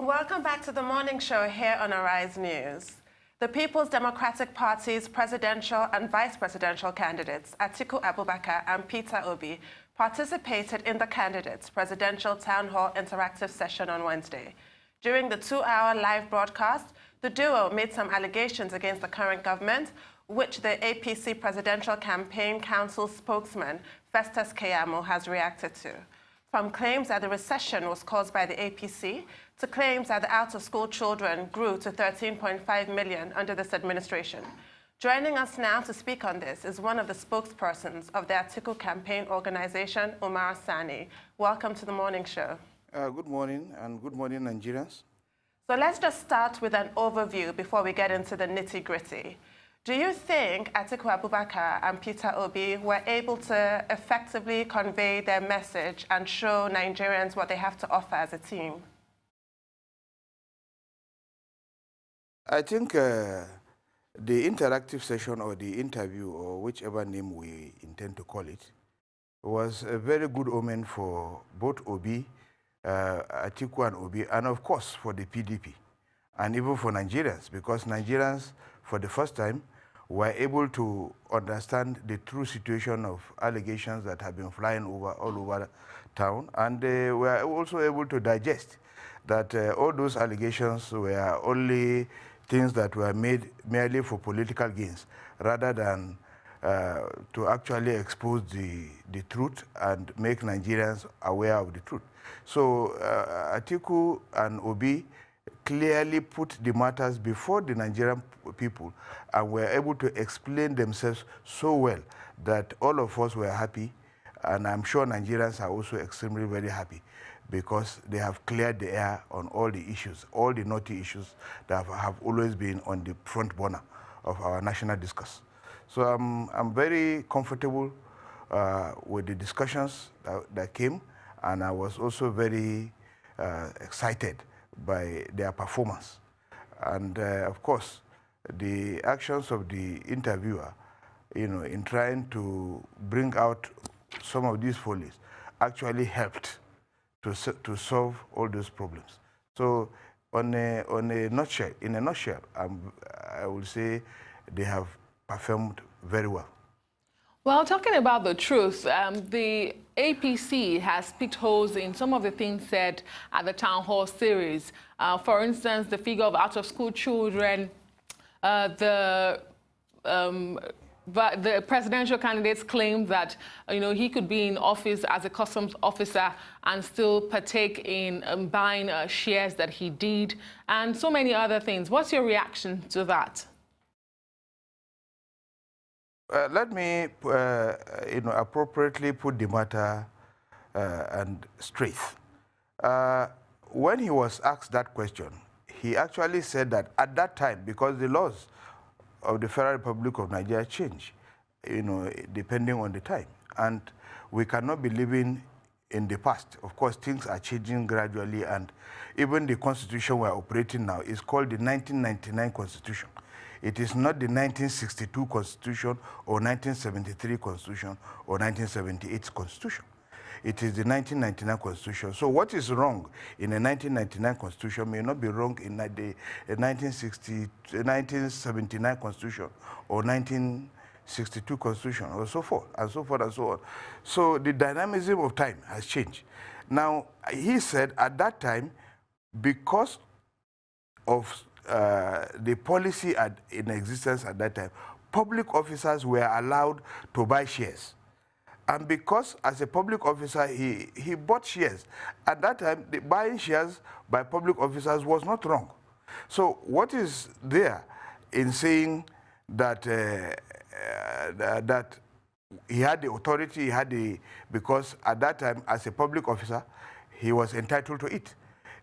Welcome back to the morning show here on Arise News. The People's Democratic Party's presidential and vice presidential candidates, Atiku Abubakar and Peter-Obi, participated in the candidates' presidential town hall interactive session on Wednesday. During the 2-hour live broadcast, the duo made some allegations against the current government, which the APC Presidential Campaign Council spokesman, Festus Keyamo, has reacted to. From claims that the recession was caused by the APC to claims that the out-of-school children grew to 13.5 million under this administration. Joining us now to speak on this is one of the spokespersons of the Atiku Campaign Organization, Umar Sani. Welcome to the morning show. Good morning, and good morning, Nigerians. So let's just start with an overview before we get into the nitty-gritty. Do you think Atiku Abubakar and Peter-Obi were able to effectively convey their message and show Nigerians what they have to offer as a team? I think the interactive session or the interview, or whichever name we intend to call it, was a very good omen for both Obi, Atiku and Obi, and of course for the PDP, and even for Nigerians, because Nigerians, for the first time, were able to understand the true situation of allegations that have been flying all over town, and they were also able to digest that all those allegations were only things that were made merely for political gains, rather than to actually expose the truth and make Nigerians aware of the truth. So Atiku and Obi clearly put the matters before the Nigerian people and were able to explain themselves so well that all of us were happy, and I'm sure Nigerians are also extremely very happy, because they have cleared the air on all the issues, all the naughty issues that have always been on the front burner of our national discourse. So I'm very comfortable with the discussions that came, and I was also very excited by their performance. And of course, the actions of the interviewer, in trying to bring out some of these follies actually helped to solve all those problems. So in a nutshell, I will say they have performed very well. Well, talking about the truth, the APC has picked holes in some of the things said at the town hall series. For instance, the figure of out-of-school children, but the presidential candidates claimed that he could be in office as a customs officer and still partake in buying shares that he did, and so many other things. What's your reaction to that? Let me, appropriately put the matter and straight. When he was asked that question, he actually said that at that time, because the laws of the Federal Republic of Nigeria change, depending on the time, and we cannot be living in the past. Of course, things are changing gradually, and even the constitution we're operating now is called the 1999 Constitution. It is not the 1962 Constitution or 1973 Constitution or 1978 Constitution. It is the 1999 Constitution. So what is wrong in the 1999 Constitution may not be wrong in the 1979 Constitution or 1962 Constitution, or so forth, and so forth, and so on. So the dynamism of time has changed. Now, he said at that time, because of the policy in existence at that time, public officers were allowed to buy shares. And because as a public officer, he bought shares. At that time, the buying shares by public officers was not wrong. So what is there in saying that that he had the authority, because at that time, as a public officer, he was entitled to it.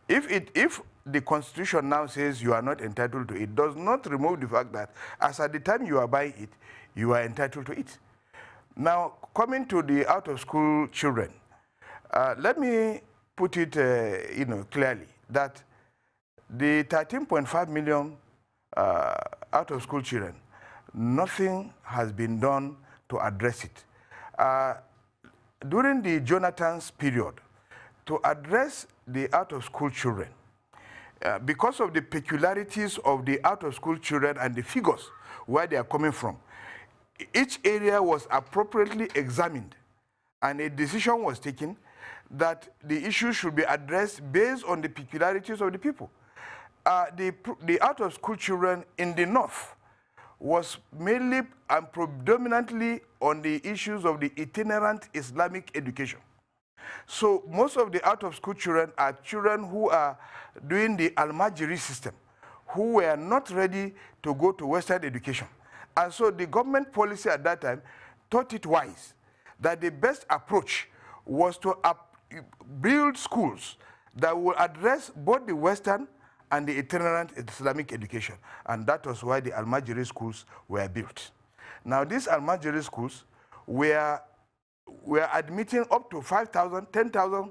If the Constitution now says you are not entitled to it, does not remove the fact that as at the time you are buying it, you are entitled to it. Now, coming to the out-of-school children, let me put it clearly that the 13.5 million out-of-school children, nothing has been done to address it. During the Jonathan's period, to address the out-of-school children, because of the peculiarities of the out-of-school children and the figures where they are coming from, each area was appropriately examined and a decision was taken that the issue should be addressed based on the peculiarities of the people. The out-of-school children in the north was mainly and predominantly on the issues of the itinerant Islamic education. So most of the out-of-school children are children who are doing the Al-Majiri system, who were not ready to go to Western education. And so the government policy at that time thought it wise that the best approach was to build schools that will address both the Western and the itinerant Islamic education. And that was why the Al-Majiri schools were built. Now these Al-Majiri schools were admitting up to 5,000, 10,000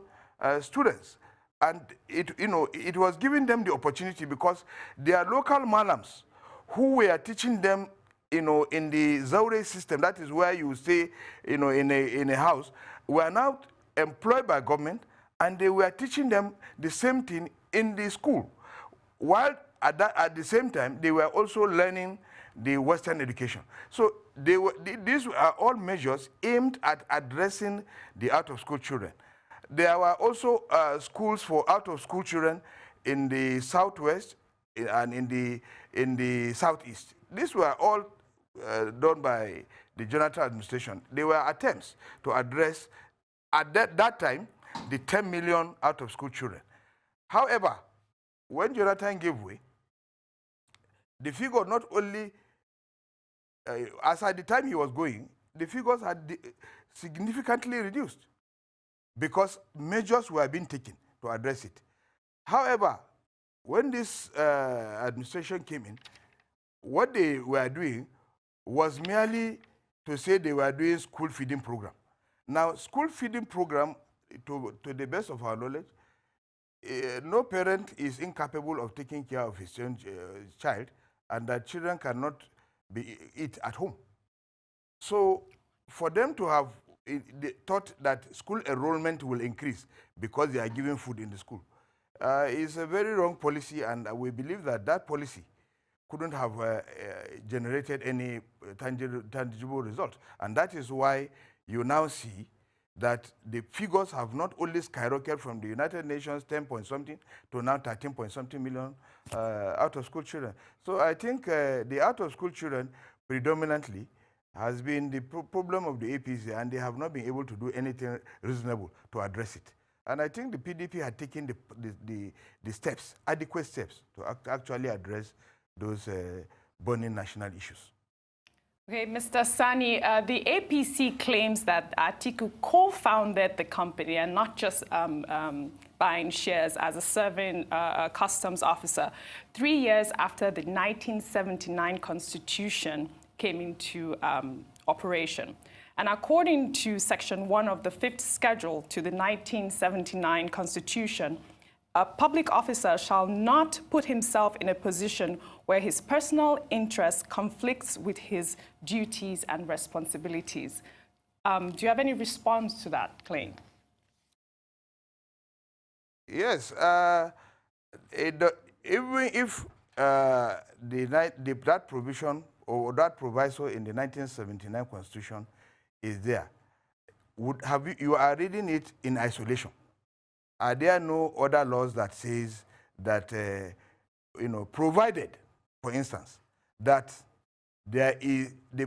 students. And it was giving them the opportunity because their local malams who were teaching them in the Zawre system, that is where you stay in a house, were now employed by government and they were teaching them the same thing in the school. While at the same time, they were also learning the Western education. So these are all measures aimed at addressing the out-of-school children. There were also schools for out-of-school children in the southwest and in the southeast. These were all done by the Jonathan administration. They were attempts to address, at that time, the 10 million out-of-school children. However, when Jonathan gave way, the figure not only, as at the time he was going, the figures had significantly reduced because measures were being taken to address it. However, when this administration came in, what they were doing was merely to say they were doing school feeding program. Now, school feeding program, to the best of our knowledge, no parent is incapable of taking care of his child, and that children cannot eat at home. So for them to have thought that school enrollment will increase because they are giving food in the school is a very wrong policy, and we believe that that policy couldn't have generated any tangible result. And that is why you now see that the figures have not only skyrocketed from the United Nations 10 point something to now 13 point something million out-of-school children. So I think the out-of-school children predominantly has been the problem of the APC, and they have not been able to do anything reasonable to address it. And I think the PDP had taken the steps, adequate steps, to actually address those burning national issues. Okay, Mr. Sani, the APC claims that Atiku co-founded the company and not just buying shares as a serving customs officer 3 years after the 1979 Constitution came into operation. And according to Section 1 of the 5th Schedule to the 1979 Constitution, a public officer shall not put himself in a position where his personal interest conflicts with his duties and responsibilities. Do you have any response to that claim? Yes. Even if that provision or that proviso in the 1979 Constitution is there, you are reading it in isolation. Are there no other laws that says that, provided, for instance, that there is the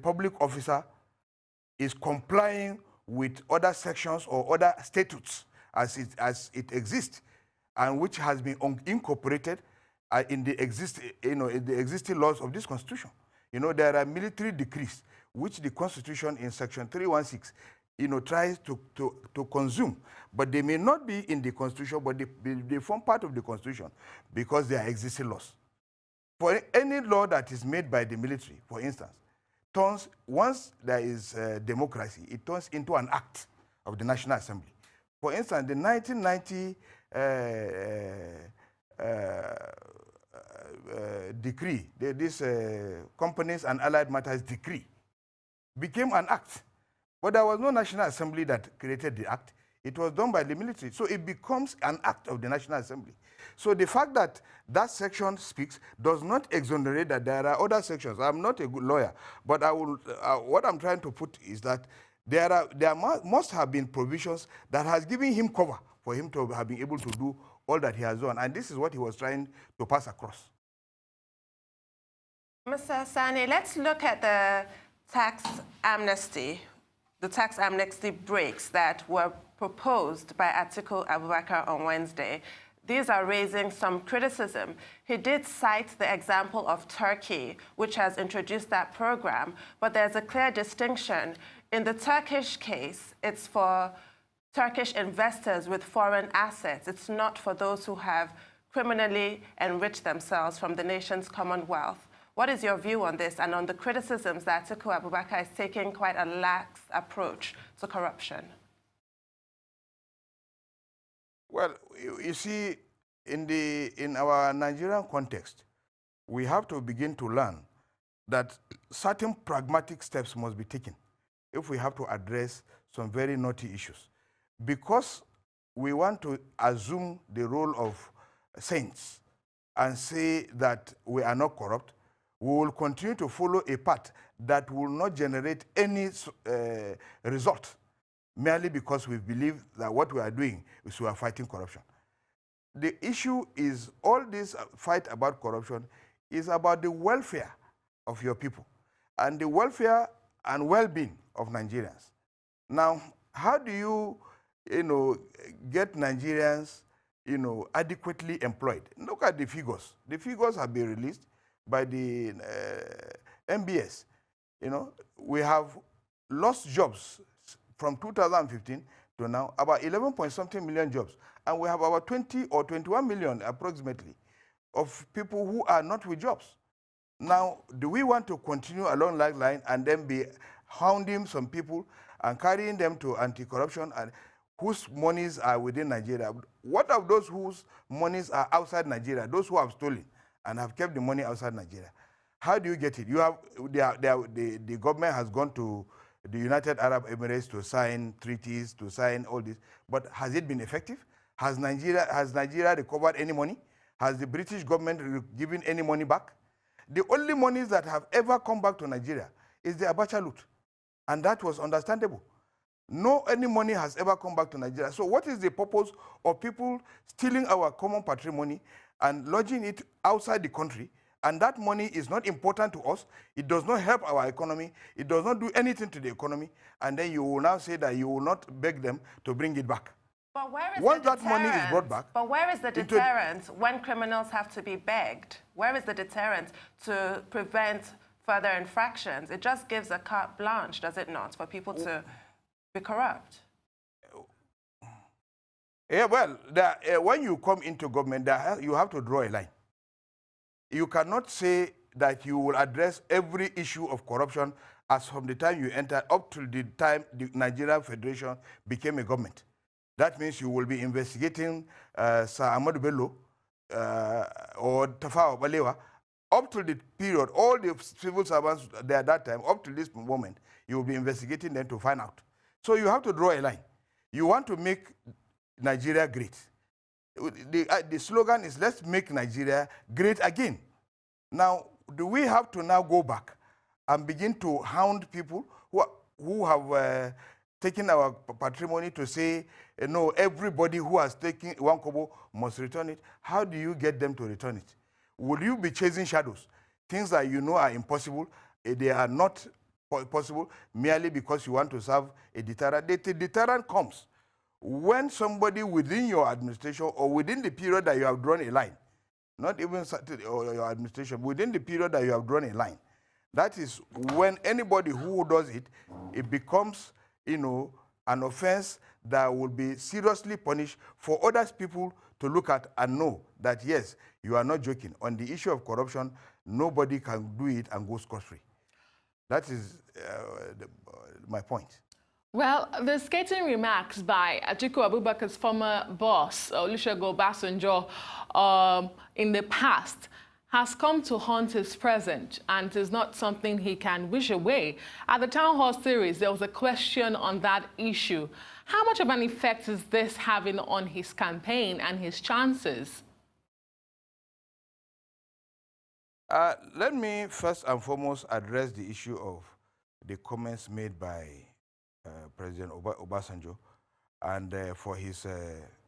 public officer is complying with other sections or other statutes as it exists, and which has been incorporated in the existing laws of this Constitution. There are military decrees which the Constitution in Section 316 tries to consume, but they may not be in the Constitution, but they form part of the Constitution because they are existing laws. For any law that is made by the military, for instance, once there is democracy, it turns into an act of the National Assembly. For instance, the 1990 decree, this Companies and Allied Matters decree, became an act. But there was no National Assembly that created the act. It was done by the military. So it becomes an act of the National Assembly. So the fact that that section speaks does not exonerate that there are other sections. I'm not a good lawyer, but I will, what I'm trying to put is that there must have been provisions that has given him cover for him to have been able to do all that he has done. And this is what he was trying to pass across. Mr. Sani, let's look at the tax amnesty breaks that were proposed by Atiku Abubakar on Wednesday. These are raising some criticism. He did cite the example of Turkey, which has introduced that program, but there's a clear distinction. In the Turkish case, it's for Turkish investors with foreign assets. It's not for those who have criminally enriched themselves from the nation's commonwealth. What is your view on this and on the criticisms that Atiku Abubakar is taking quite a lax approach to corruption? Well, you see, in our Nigerian context, we have to begin to learn that certain pragmatic steps must be taken if we have to address some very knotty issues. Because we want to assume the role of saints and say that we are not corrupt, we will continue to follow a path that will not generate any result, merely because we believe that what we are doing is we are fighting corruption. The issue is all this fight about corruption is about the welfare of your people and the welfare and well-being of Nigerians. Now, how do you, get Nigerians, adequately employed? Look at the figures. The figures have been released by the MBS. We have lost jobs from 2015 to now, about 11 point something million jobs. And we have about 20 or 21 million approximately of people who are not with jobs. Now, do we want to continue along that line and then be hounding some people and carrying them to anti-corruption and whose monies are within Nigeria? What of those whose monies are outside Nigeria, those who have stolen and have kept the money outside Nigeria? How do you get it? You have, the government has gone to the United Arab Emirates to sign treaties, to sign all this, but has it been effective? Has Nigeria recovered any money? Has the British government given any money back? The only monies that have ever come back to Nigeria is the Abacha loot, and that was understandable. No any money has ever come back to Nigeria. So what is the purpose of people stealing our common patrimony and lodging it outside the country? And that money is not important to us. It does not help our economy. It does not do anything to the economy. And then you will now say that you will not beg them to bring it back. But where is Once the that money is brought back... But where is the deterrent when criminals have to be begged? Where is the deterrent to prevent further infractions? It just gives a carte blanche, does it not, for people to be corrupt? Yeah, well, when you come into government, you have to draw a line. You cannot say that you will address every issue of corruption as from the time you enter up to the time the Nigerian Federation became a government. That means you will be investigating Sir Ahmadu Bello or Tafawa Balewa up to the period, all the civil servants there at that time, up to this moment, you will be investigating them to find out. So you have to draw a line. You want to make Nigeria great. The slogan is, let's make Nigeria great again. Now, do we have to now go back and begin to hound people who have taken our patrimony to say, no, everybody who has taken one kobo must return it? How do you get them to return it? Will you be chasing shadows? Things that you know are impossible, they are not possible merely because you want to serve a deterrent. The deterrent comes when somebody within your administration or within the period that you have drawn a line, not even your administration, within the period that you have drawn a line, that is when anybody who does it, it becomes, an offense that will be seriously punished for other people to look at and know that, yes, you are not joking. On the issue of corruption, nobody can do it and go scot-free. That is my point. Well, the scathing remarks by Atiku Abubakar's former boss, Olusegun Obasanjo, in the past has come to haunt his present and is not something he can wish away. At the Town Hall series, there was a question on that issue. How much of an effect is this having on his campaign and his chances? Let me first and foremost address the issue of the comments made by President Obasanjo and for his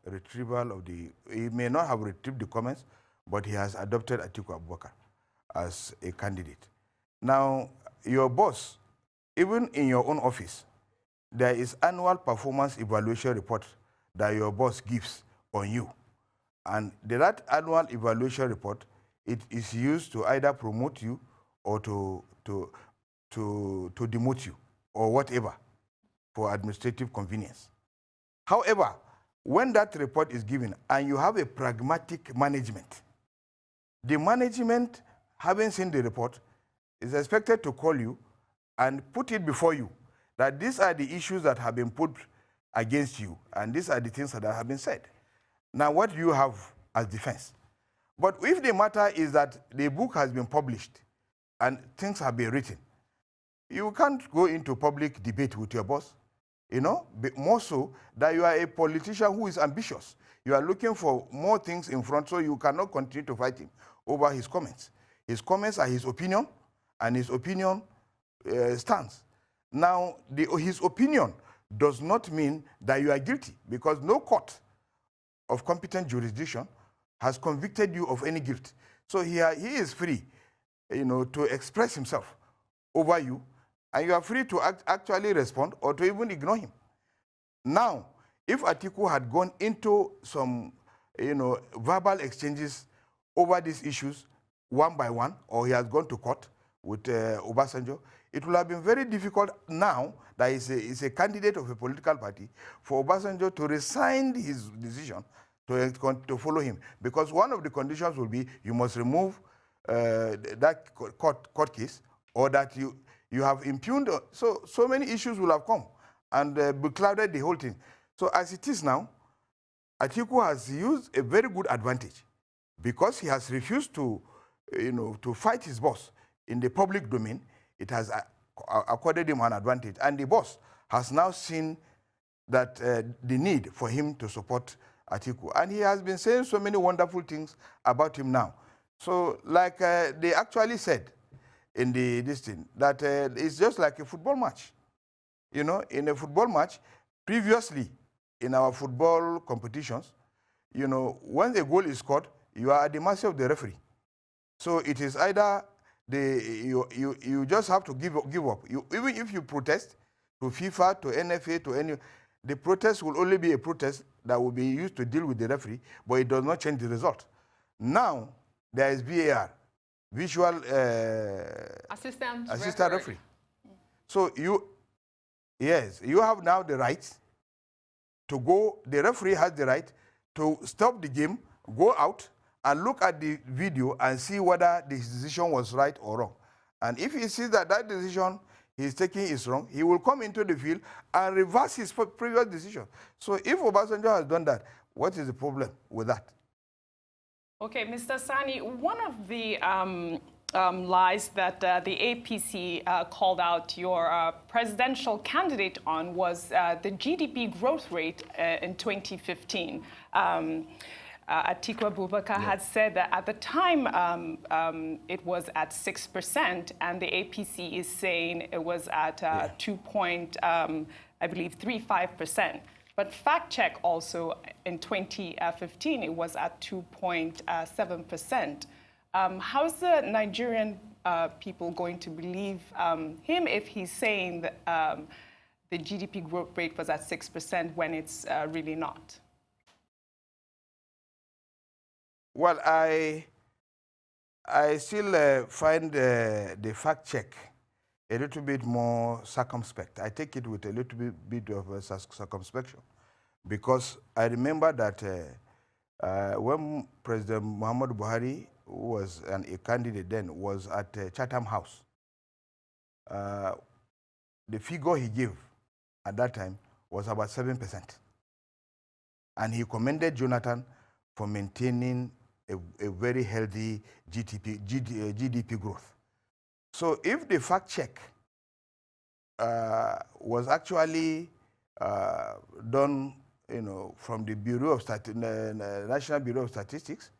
retrieval of the, he may not have retrieved the comments, but he has adopted Atiku Abubakar as a candidate. Now, your boss, even in your own office, there is annual performance evaluation report that your boss gives on you. And that annual evaluation report, it is used to either promote you or to demote you or whatever for administrative convenience. However, when that report is given and you have a pragmatic management, the management, having seen the report, is expected to call you and put it before you that these are the issues that have been put against you and these are the things that have been said. Now, what do you have as defense? But if the matter is that the book has been published and things have been written, you can't go into public debate with your boss, you know, more so that you are a politician who is ambitious. You are looking for more things in front, so you cannot continue to fight him over his comments. His comments are his opinion, and his opinion stands. Now, his opinion does not mean that you are guilty, because no court of competent jurisdiction has convicted you of any guilt. So he is free, you know, to express himself over you, and you are free to actually respond or to even ignore him. Now, if Atiku had gone into some, you know, verbal exchanges over these issues one by one, or he has gone to court with Obasanjo, it will have been very difficult now that he's a candidate of a political party for Obasanjo to resign his decision to follow him. Because one of the conditions will be you must remove that court case, or that you have impugned. So many issues will have come and beclouded the whole thing. So as it is now, Atiku has used a very good advantage because he has refused to, you know, to fight his boss in the public domain. It has accorded him an advantage, and the boss has now seen that the need for him to support Atiku, and he has been saying so many wonderful things about him now. So, like they actually said in this thing, that it's just like a football match. You know, in a football match, previously in our football competitions, you know, when a goal is scored, you are at the mercy of the referee. So it is either you just have to give up. Even if you protest to FIFA, to NFA, to any, the protest will only be a protest that will be used to deal with the referee, but it does not change the result. Now, there is VAR, visual assistant referee. So you have now the right to go, the referee has the right to stop the game, go out, and look at the video and see whether the decision was right or wrong. And if he sees that that decision he's taking is wrong, he will come into the field and reverse his previous decision. So if Obasanjo has done that, what is the problem with that? Okay, Mr. Sani, one of the lies that the APC called out your presidential candidate on was the GDP growth rate in 2015. Atiku Abubakar had said that at the time it was at 6%, and the APC is saying it was at 2.35%. But fact check also in 2015 it was at 2.7%. How's the Nigerian people going to believe him if he's saying that the GDP growth rate was at 6% when it's really not? Well, I still find the fact check a little bit more circumspect. I take it with a little bit of circumspection, because I remember that when President Muhammadu Buhari, who was a candidate then, was at Chatham House, the figure he gave at that time was about 7%. And he commended Jonathan for maintaining a very healthy GDP growth. So if the fact check was actually done, from the National Bureau of Statistics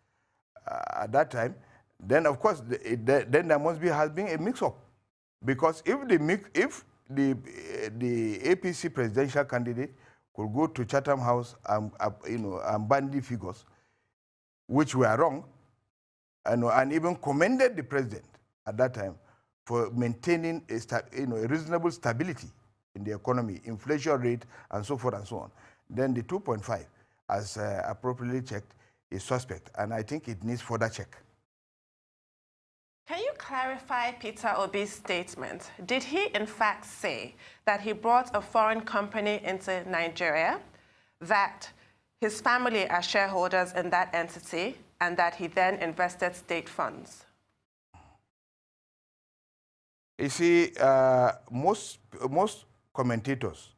at that time, then of course then there has been a mix-up, because if the APC presidential candidate could go to Chatham House and bandy figures, which were wrong, and even commended the president at that time for maintaining a reasonable stability in the economy, inflation rate, and so forth and so on, then the 2.5, as appropriately checked, is suspect, and I think it needs further check. Can you clarify Peter Obi's statement? Did he in fact say that he brought a foreign company into Nigeria, that his family are shareholders in that entity, and that he then invested state funds? You see, most commentators,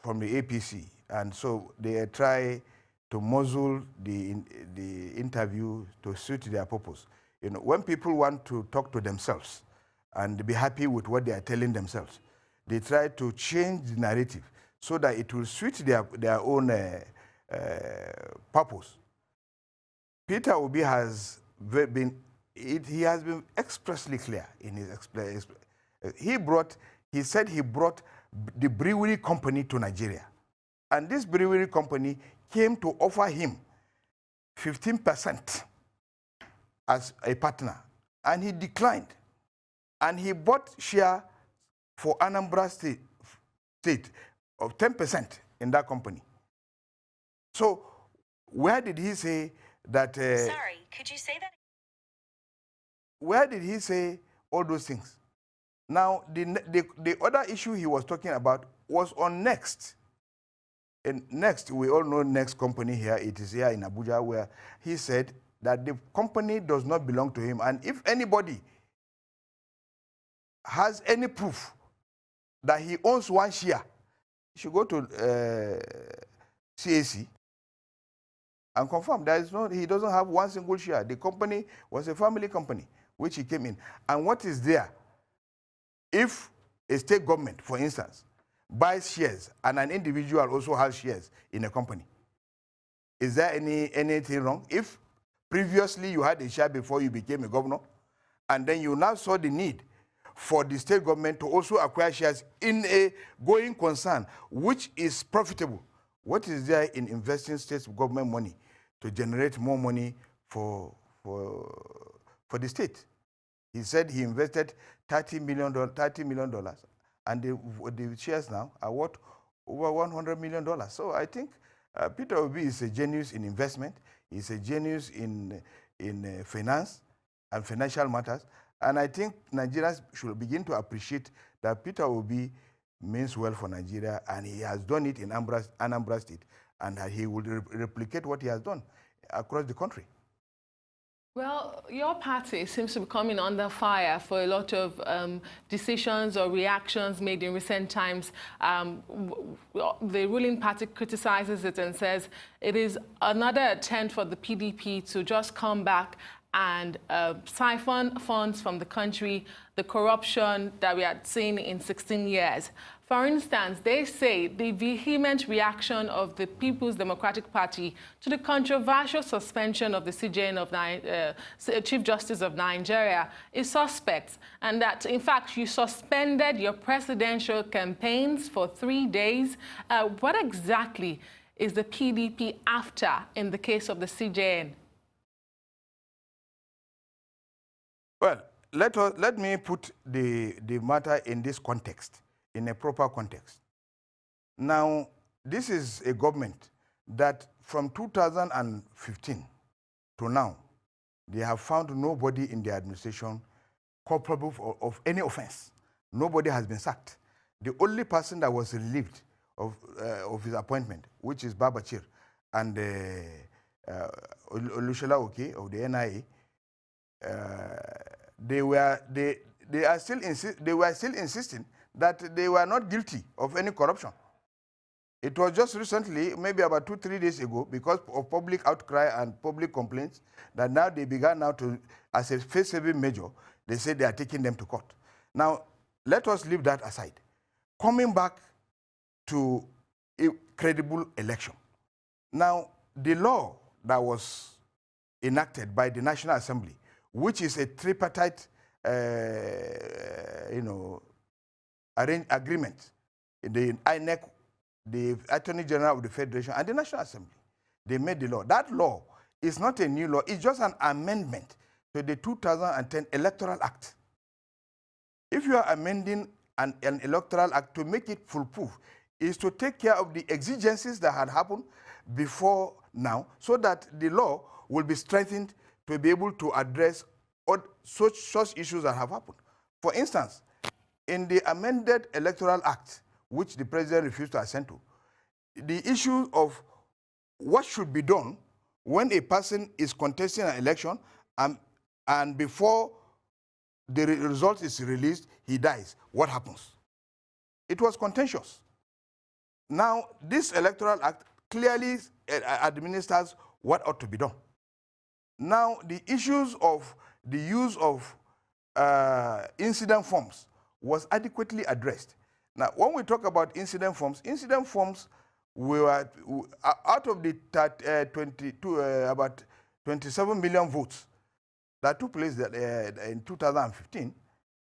from the APC, and so they try to muzzle the interview to suit their purpose. When people want to talk to themselves and be happy with what they are telling themselves, they try to change the narrative so that it will suit their own purpose. Peter Obi has been expressly clear in his explanation. He said he brought the brewery company to Nigeria. And this brewery company came to offer him 15% as a partner. And he declined. And he bought share for Anambra State of 10% in that company. So where did he say that... Sorry, could you say that? Where did he say all those things? Now, the other issue he was talking about was on Next. And Next, we all know Next company here. It is here in Abuja, where he said that the company does not belong to him. And if anybody has any proof that he owns one share, he should go to CAC and confirm. He doesn't have one single share. The company was a family company, which he came in. And what is there? If a state government, for instance, buys shares and an individual also has shares in a company, is there anything wrong? If previously you had a share before you became a governor, and then you now saw the need for the state government to also acquire shares in a going concern, which is profitable, what is there in investing state government money to generate more money for the state? He said he invested $30 million, and the shares now are worth over $100 million. So I think Peter Obi is a genius in investment. He's a genius in finance and financial matters. And I think Nigerians should begin to appreciate that Peter Obi means well for Nigeria, and he has done it in Anambra State, and that he will replicate what he has done across the country. Well, your party seems to be coming under fire for a lot of decisions or reactions made in recent times. The ruling party criticizes it and says it is another attempt for the PDP to just come back and siphon funds from the country, the corruption that we had seen in 16 years. For instance, they say the vehement reaction of the People's Democratic Party to the controversial suspension of the Chief Justice of Nigeria is suspect, and that, in fact, you suspended your presidential campaigns for 3 days. What exactly is the PDP after in the case of the CJN? Well, let me put the matter in this context, in a proper context. Now, this is a government that from 2015 to now, they have found nobody in the administration culpable of any offense. Nobody has been sacked. The only person that was relieved of his appointment, which is Babachir, and Olushola Oke of the NIA, they were still insisting that they were not guilty of any corruption. It was just recently, maybe about 2-3 days ago, because of public outcry and public complaints, that now they began now to, as a face-saving measure, they say they are taking them to court. Now, let us leave that aside. Coming back to a credible election. Now, the law that was enacted by the National Assembly, which is a tripartite, agreement, the INEC, the Attorney General of the Federation, and the National Assembly, they made the law. That law is not a new law. It's just an amendment to the 2010 Electoral Act. If you are amending an Electoral Act to make it foolproof, is to take care of the exigencies that had happened before now, so that the law will be strengthened to be able to address such issues that have happened. For instance, in the amended Electoral Act, which the president refused to assent to, the issue of what should be done when a person is contesting an election and before the result is released, he dies. What happens? It was contentious. Now, this Electoral Act clearly administers what ought to be done. Now, the issues of the use of incident forms was adequately addressed. Now, when we talk about incident forms were out of the about 27 million votes that took place in 2015,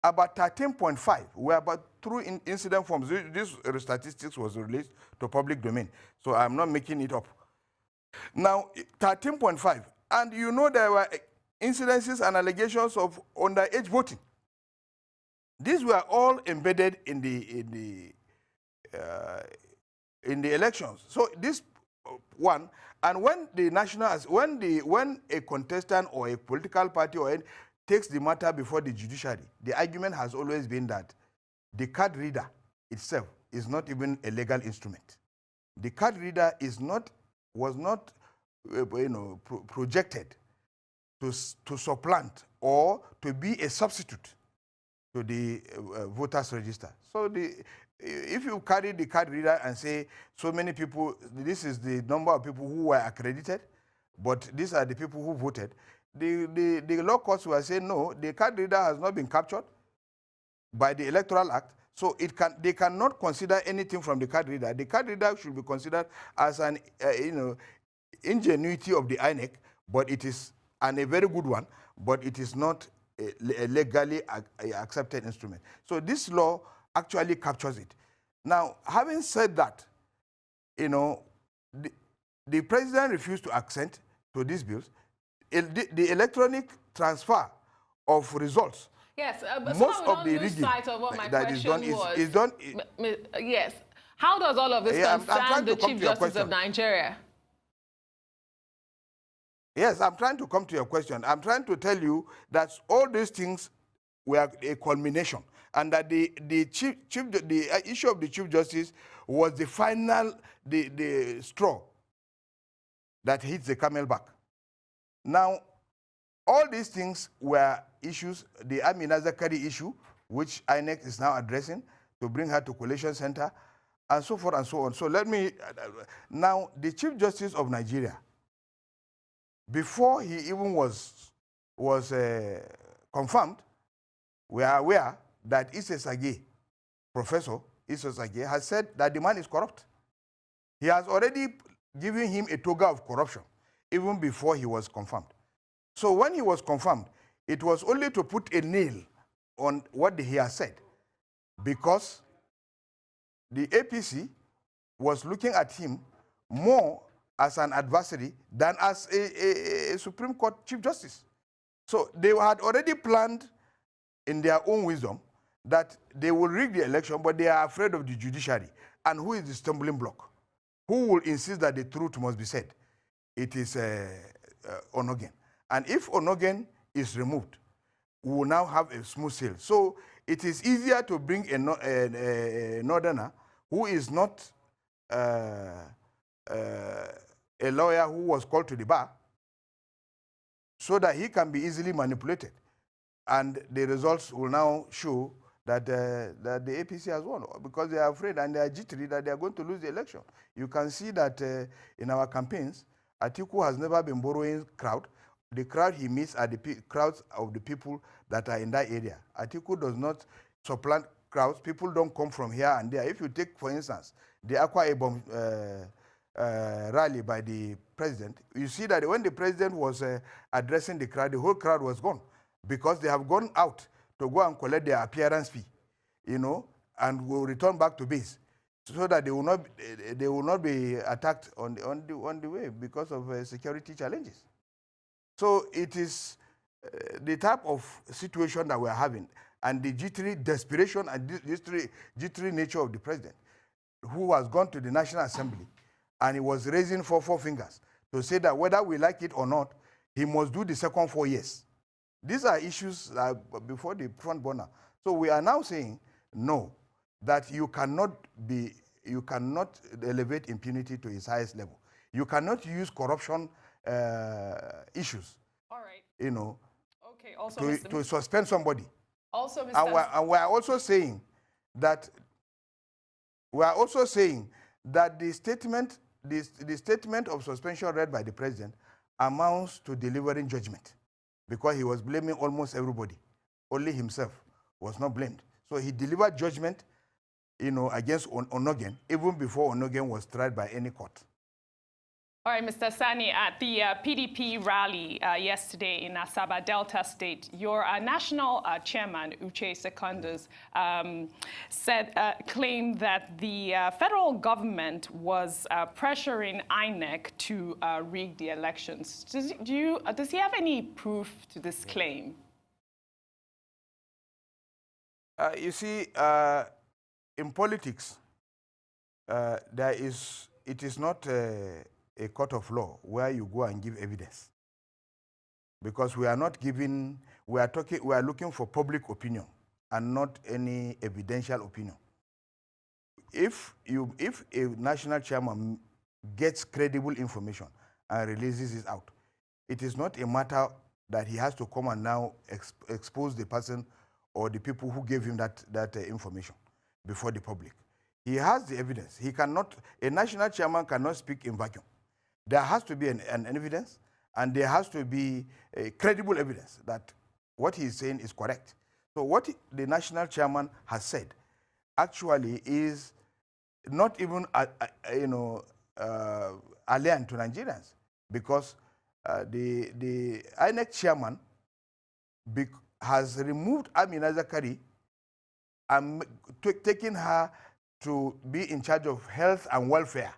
about 13.5 were about through incident forms. This statistics was released to public domain, so I'm not making it up. Now, 13.5, and you know there were incidences and allegations of underage voting. These were all embedded in the elections. So this one, and when when a contestant or a political party or any takes the matter before the judiciary, the argument has always been that the card reader itself is not even a legal instrument. The card reader was not projected to supplant or to be a substitute to the voters register. So if you carry the card reader and say so many people, this is the number of people who were accredited, but these are the people who voted, the law courts were saying no, the card reader has not been captured by the Electoral Act, so they cannot consider anything from the card reader. The card reader should be considered as an ingenuity of the INEC, but it is a very good one, but it is not a legally accepted instrument. So this law actually captures it. Now, having said that, the president refused to assent to these bills. The electronic transfer of results. Yes, but most so of the rigging of what my that question is done. Yes. How does all of this concern the Chief Justice of Nigeria? Yes, I'm trying to come to your question. I'm trying to tell you that all these things were a culmination, and that the issue of the Chief Justice was the final, the straw that hits the camel back. Now, all these things were issues, the Amina Zakari issue, which INEC is now addressing to bring her to collation center, and so forth and so on. So let me, now the Chief Justice of Nigeria, before he even was confirmed, we are aware that Issa Sage, Professor Issa Sage, has said that the man is corrupt. He has already given him a toga of corruption, even before he was confirmed. So when he was confirmed, it was only to put a nail on what he has said, because the APC was looking at him more as an adversary than as a Supreme Court Chief Justice. So they had already planned in their own wisdom that they will rig the election, but they are afraid of the judiciary. And who is the stumbling block? Who will insist that the truth must be said? It is Onogen. And if Onogen is removed, we will now have a smooth sail. So it is easier to bring a northerner who is not a lawyer who was called to the bar, so that he can be easily manipulated. And the results will now show that the APC has won, because they are afraid and they are jittery that they are going to lose the election. You can see that in our campaigns, Atiku has never been borrowing crowd. The crowd he meets are the crowds of the people that are in that area. Atiku does not supplant crowds. People don't come from here and there. If you take, for instance, the Akwa Ibom rally by the president, you see that when the president was addressing the crowd, the whole crowd was gone, because they have gone out to go and collect their appearance fee, you know, and will return back to base, so that they will not be attacked on the way because of security challenges. So it is the type of situation that we are having, and the jittery desperation and jittery nature of the president, who has gone to the National Assembly and he was raising four fingers to say that whether we like it or not, he must do the second 4 years. These are issues before the front burner. So we are now saying, no, that you cannot elevate impunity to its highest level. You cannot use corruption issues, all right, you know, okay, also to suspend somebody. Also, Mr. And we are also saying that the statement of suspension read by the president amounts to delivering judgment, because he was blaming almost everybody. Only himself was not blamed. So he delivered judgment, you know, against Onogen, even before Onogen was tried by any court. All right, Mr. Sani, at the PDP rally yesterday in Asaba Delta State, your national chairman, Uche Secondus, claimed that the federal government was pressuring INEC to rig the elections. Does he have any proof to this claim? You see, in politics, it is not a court of law where you go and give evidence, because we are not giving, we are looking for public opinion and not any evidential opinion. If a national chairman gets credible information and releases it out, it is not a matter that he has to come and now expose the person or the people who gave him that information before the public. He has the evidence. He cannot, a national chairman cannot speak in vacuum. There has to be an evidence, and there has to be a credible evidence that what he is saying is correct. So what the national chairman has said actually is not even alien to Nigerians, because the INEC chairman has removed Amina Zakari and taken her to be in charge of health and welfare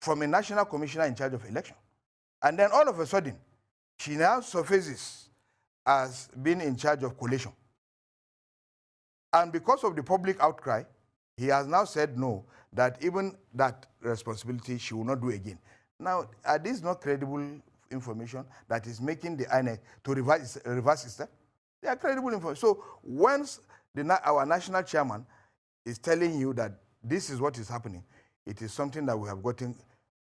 from a national commissioner in charge of election. And then all of a sudden, she now surfaces as being in charge of collation. And because of the public outcry, he has now said no, that even that responsibility she will not do again. Now, are these not credible information that is making the INEC to reverse itself? They are credible information. So once our national chairman is telling you that this is what is happening, it is something that we have gotten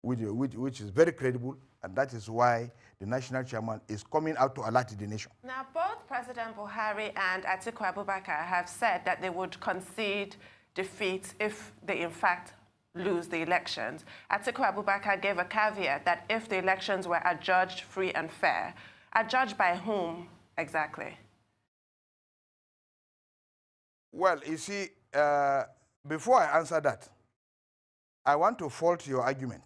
which is very credible, and that is why the national chairman is coming out to alert the nation. Now, both President Buhari and Atiku Abubakar have said that they would concede defeat if they, in fact, lose the elections. Atiku Abubakar gave a caveat that if the elections were adjudged free and fair. Adjudged by whom exactly? Well, you see, before I answer that, I want to fault your argument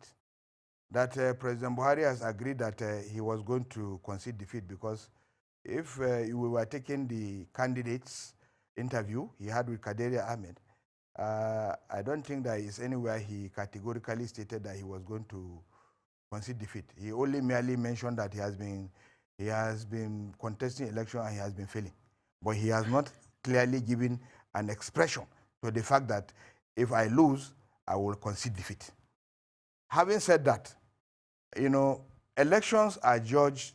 that President Buhari has agreed that he was going to concede defeat, because if we were taking the candidates' interview he had with Kaderia Ahmed, I don't think there is anywhere he categorically stated that he was going to concede defeat. He only merely mentioned that he has been contesting election and he has been failing. But he has not clearly given an expression to the fact that if I lose, I will concede defeat. Having said that, you know, elections are judged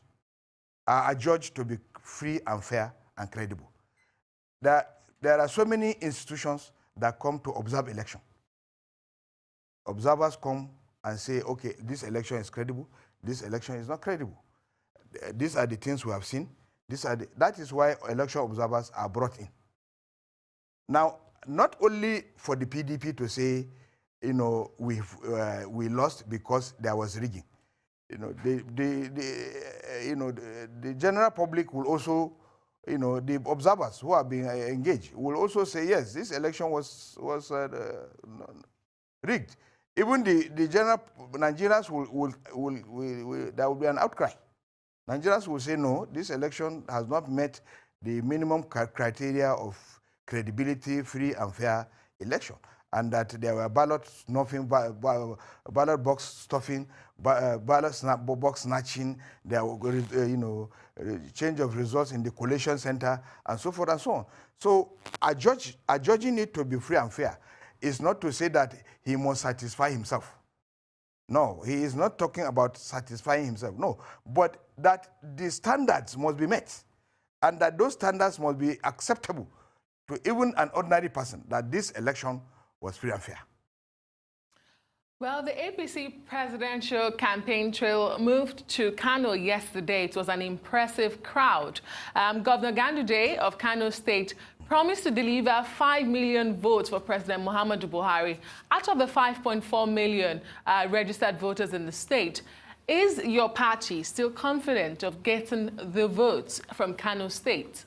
to be free and fair and credible. There are so many institutions that come to observe election. Observers come and say, okay, this election is credible, this election is not credible. These are the things we have seen. That is why election observers are brought in. Now, not only for the PDP to say, you know, we lost because there was rigging. You know, the general public will also, you know, the observers who are being engaged will also say, yes, this election was rigged. Even the general Nigerians there will be an outcry. Nigerians will say, no, this election has not met the minimum criteria of credibility, free and fair election, and that there were ballot snuffing, ballot box stuffing, ballot box snatching, there were, you know, change of results in the collation center, and so forth and so on. So judging it to be free and fair is not to say that he must satisfy himself. No, he is not talking about satisfying himself, no, but that the standards must be met, and that those standards must be acceptable to even an ordinary person, that this election was free and fair. Well, the APC presidential campaign trail moved to Kano yesterday. It was an impressive crowd. Governor Ganduje of Kano State promised to deliver 5 million votes for President Muhammadu Buhari out of the 5.4 million registered voters in the state. Is your party still confident of getting the votes from Kano State?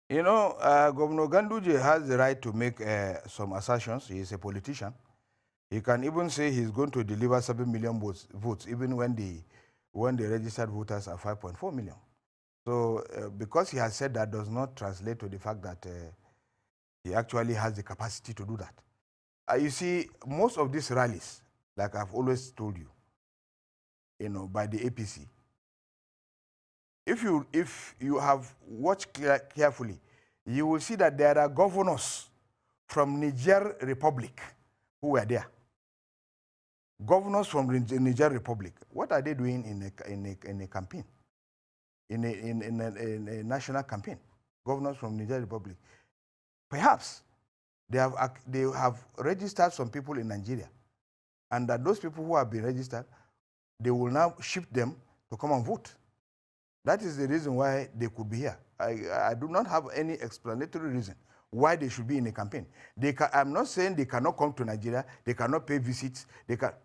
You know, Governor Ganduje has the right to make some assertions. He is a politician. He can even say he's going to deliver 7 million votes, even when the registered voters are 5.4 million. So, because he has said that does not translate to the fact that he actually has the capacity to do that. You see, most of these rallies, like I've always told you, you know, by the APC, if you have watched carefully, you will see that there are governors from Niger Republic who were there. Governors from the Niger Republic. What are they doing in a campaign? In a national campaign? Governors from Niger Republic. Perhaps they have registered some people in Nigeria, and that those people who have been registered, they will now shift them to come and vote. That is the reason why they could be here. I do not have any explanatory reason why they should be in a campaign. I'm not saying they cannot come to Nigeria, they cannot pay visits,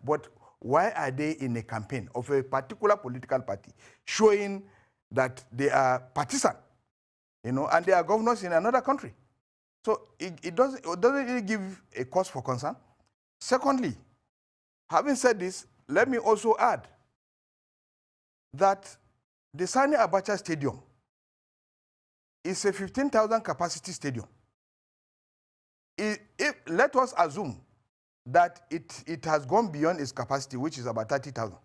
but why are they in a campaign of a particular political party, showing that they are partisan, you know, and they are governors in another country? So it doesn't really give a cause for concern. Secondly, having said this, let me also add that the Sani Abacha Stadium is a 15,000 capacity stadium. Let us assume that it has gone beyond its capacity, which is about 30,000.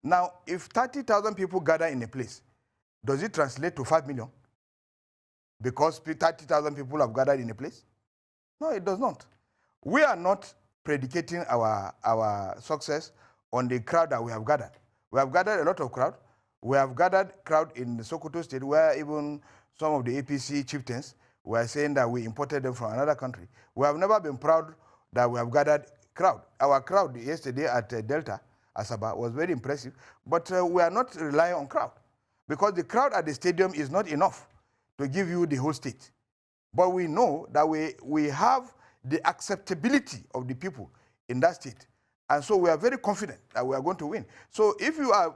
Now, if 30,000 people gather in a place, does it translate to 5 million? Because 30,000 people have gathered in a place? No, it does not. We are not predicating our success on the crowd that we have gathered. We have gathered a lot of crowd. We have gathered crowd in the Sokoto state, where even some of the APC chieftains were saying that we imported them from another country. We have never been proud that we have gathered crowd. Our crowd yesterday at Delta, Asaba, was very impressive, but we are not relying on crowd, because the crowd at the stadium is not enough to give you the whole state. But we know that we have the acceptability of the people in that state. And so we are very confident that we are going to win. So if you are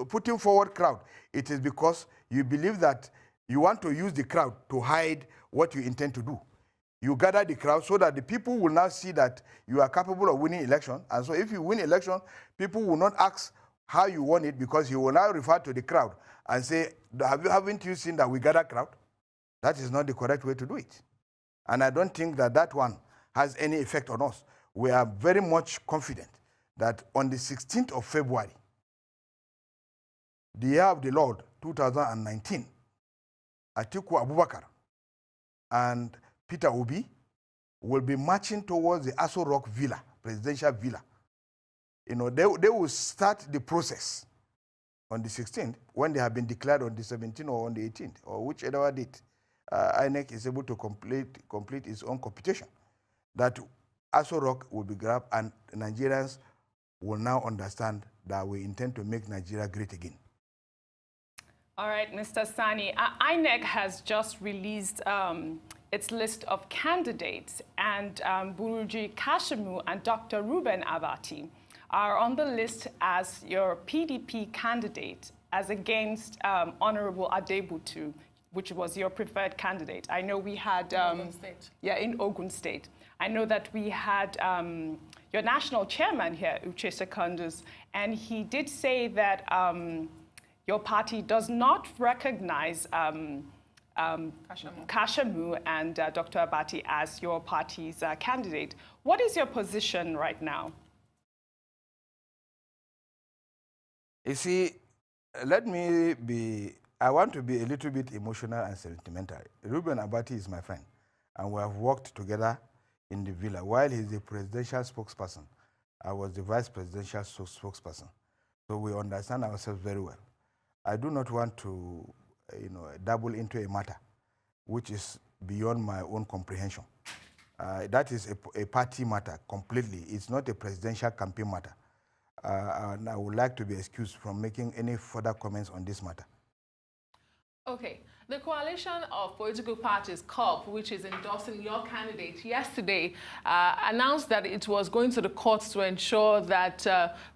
putting forward crowd, it is because you believe that you want to use the crowd to hide what you intend to do. You gather the crowd so that the people will now see that you are capable of winning election. And so if you win election, people will not ask how you won it, because you will now refer to the crowd and say, haven't you seen that we gather crowd? That is not the correct way to do it. And I don't think that that one has any effect on us. We are very much confident that on the 16th of February, the year of the Lord, 2019, Atiku Abubakar and Peter Obi will be marching towards the Aso Rock Villa, presidential villa. You know, they will start the process on the 16th, when they have been declared on the 17th or on the 18th, or whichever date INEC is able to complete its own computation. That Aso Rock will be grabbed, and Nigerians will now understand that we intend to make Nigeria great again. All right, Mr. Sani, INEC has just released its list of candidates, and Buruji Kashimu and Dr. Ruben Abati are on the list as your PDP candidate as against Honorable Adebutu, which was your preferred candidate. I know we had... Ogun State. Yeah, in Ogun State. I know that we had your national chairman here, Uche Secondus, and he did say that your party does not recognize Kashimu and Dr. Abati as your party's candidate. What is your position right now? You see, I want to be a little bit emotional and sentimental. Ruben Abati is my friend, and we have worked together in the villa. While he's the presidential spokesperson, I was the vice presidential spokesperson. So we understand ourselves very well. I do not want to, dabble into a matter which is beyond my own comprehension. That is a party matter completely. It's not a presidential campaign matter. And I would like to be excused from making any further comments on this matter. Okay. The coalition of political parties, COP, which is endorsing your candidate, yesterday announced that it was going to the courts to ensure that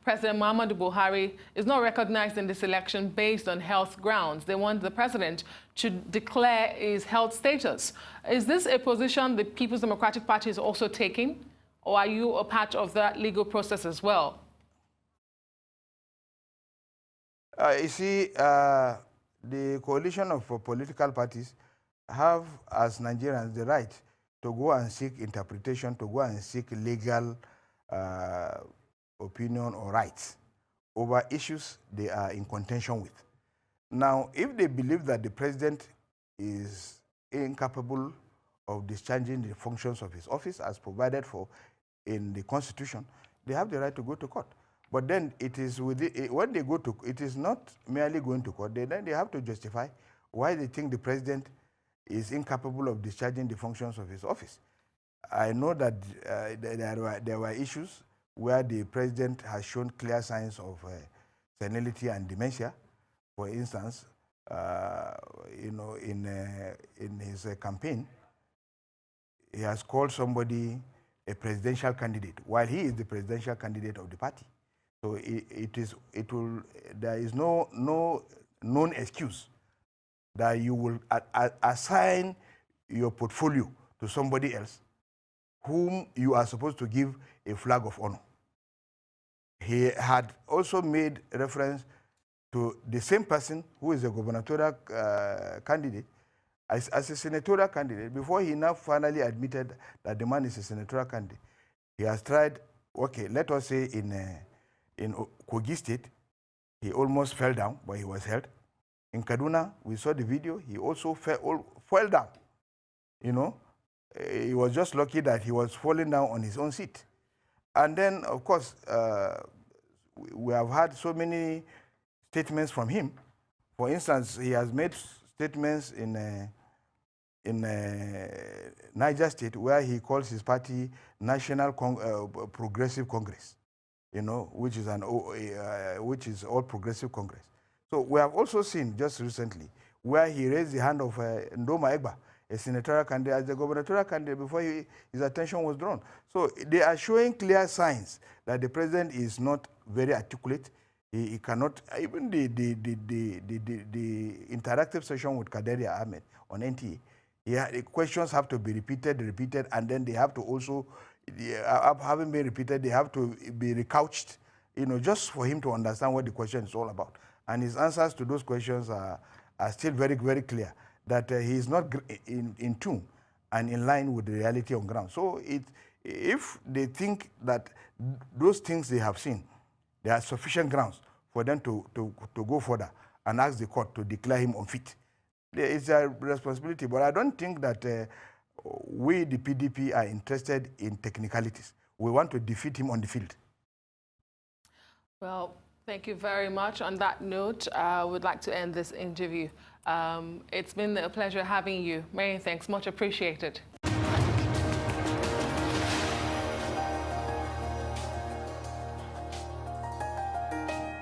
President Muhammadu Buhari is not recognized in this election based on health grounds. They want the president to declare his health status. Is this a position the People's Democratic Party is also taking, or are you a part of that legal process as well? You see, the coalition of political parties have, as Nigerians, the right to go and seek interpretation, to go and seek legal opinion or rights over issues they are in contention with. Now, if they believe that the president is incapable of discharging the functions of his office as provided for in the Constitution, they have the right to go to court. But then it is when they go to, it is not merely going to court. Then they have to justify why they think the president is incapable of discharging the functions of his office. I know that there were issues where the president has shown clear signs of senility and dementia. For instance, in his campaign, he has called somebody a presidential candidate, while he is the presidential candidate of the party. So there is no known excuse that you will assign your portfolio to somebody else whom you are supposed to give a flag of honor. He had also made reference to the same person who is a gubernatorial candidate as a senatorial candidate. Before he now finally admitted that the man is a senatorial candidate, he has tried, okay, let us say in Kogi State, he almost fell down, but he was held. In Kaduna, we saw the video, he also fell down. He was just lucky that he was falling down on his own seat. And then, of course, we have had so many statements from him. For instance, he has made statements in Niger State where he calls his party National Progressive Congress, which is All Progressive Congress. So we have also seen just recently where he raised the hand of Ndoma Egba, a senatorial candidate, as the gubernatorial candidate before his attention was drawn. So they are showing clear signs that the president is not very articulate. He cannot, even the interactive session with Kaderia Ahmed on NTA, the questions have to be repeated, and then they have to also, having been repeated, they have to be recouched, just for him to understand what the question is all about. And his answers to those questions are still very, very clear, that he is not in tune and in line with the reality on ground. So if they think that those things they have seen, there are sufficient grounds for them to go further and ask the court to declare him unfit. It's a responsibility, but I don't think that we, the PDP, are interested in technicalities. We want to defeat him on the field. Well, thank you very much. On that note, I would like to end this interview. It's been a pleasure having you. Many thanks, much appreciated.